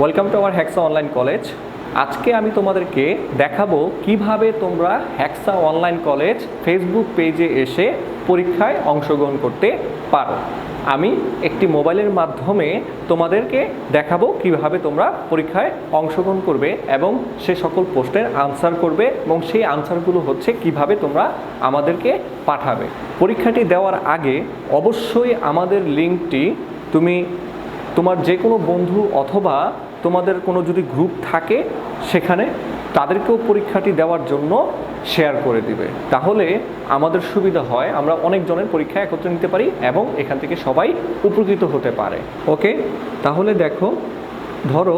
Welcome to our hexa online college. আজকে আমি তোমাদেরকে দেখাবো কিভাবে তোমরা হেক্সা অনলাইন কলেজ ফেসবুক পেজে এসে পরীক্ষায় অংশগ্রহণ করতে পারো। আমি একটি মোবাইলের মাধ্যমে তোমাদেরকে দেখাবো কিভাবে তোমরা পরীক্ষায় অংশগ্রহণ করবে এবং সে সকল প্রশ্নের আনসার করবে এবং সেই আনসারগুলো হচ্ছে কিভাবে তোমরা আমাদেরকে পাঠাবে। পরীক্ষাটি দেওয়ার আগে অবশ্যই আমাদের লিঙ্কটি তুমি তোমার যে কোনো বন্ধু অথবা তোমাদের কোনো যদি গ্রুপ থাকে সেখানে তাদেরকেও পরীক্ষাটি দেওয়ার জন্য শেয়ার করে দিবে, তাহলে আমাদের সুবিধা হয়, আমরা অনেকজনের পরীক্ষা একত্রে নিতে পারি এবং এখান থেকে সবাই উপকৃত হতে পারে। ওকে, তাহলে দেখো, ধরো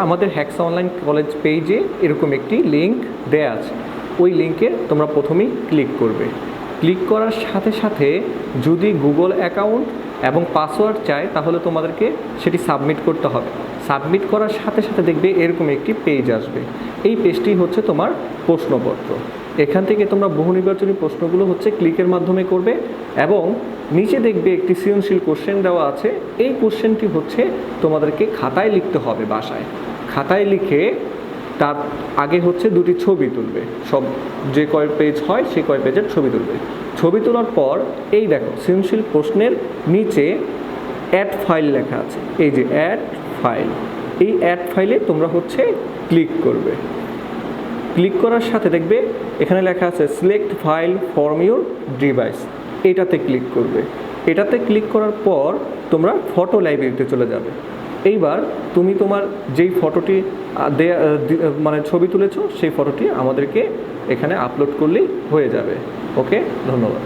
আমাদের হেক্সা অনলাইন কলেজ পেজে এরকম একটি লিঙ্ক দেয়া আছে। ওই লিঙ্কে তোমরা প্রথমেই ক্লিক করবে। ক্লিক করার সাথে সাথে যদি গুগল অ্যাকাউন্ট এবং পাসওয়ার্ড চায় তাহলে তোমাদেরকে সেটি সাবমিট করতে হবে। সাবমিট করার সাথে সাথে দেখবে এরকম একটি পেজ আসবে। এই পেজটি হচ্ছে তোমার প্রশ্নপত্র। এখান থেকে তোমরা বহু নির্বাচনী প্রশ্নগুলো হচ্ছে ক্লিকের মাধ্যমে করবে এবং নিচে দেখবে একটি সৃজনশীল কোশ্চেন দেওয়া আছে। এই কোশ্চেনটি হচ্ছে তোমাদেরকে খাতায় লিখতে হবে। বাসায় খাতায় লিখে তার আগে হচ্ছে দুটি ছবি তুলবে। সব যে কয় পেজ হয় সেই কয় পেজের ছবি তুলবে। ছবি তোলার পর এই দেখো সৃজনশীল প্রশ্নের নিচে অ্যাড ফাইল লেখা আছে। এই যে অ্যাড ফাইল, এই অ্যাড ফাইলে তোমরা হচ্ছে ক্লিক করবে। ক্লিক করার সাথে দেখবে এখানে লেখা আছে select file from your device. এটাতে ক্লিক করবে। এটাতে ক্লিক করার পর তোমরা ফটো লাইব্রেরিতে চলে যাবে। এইবার তুমি তোমার যেই ফটোটি মানে ছবি তুলেছো সেই ফটোটি আমাদেরকে এখানে আপলোড করলেই হয়ে যাবে। ওকে, ধন্যবাদ।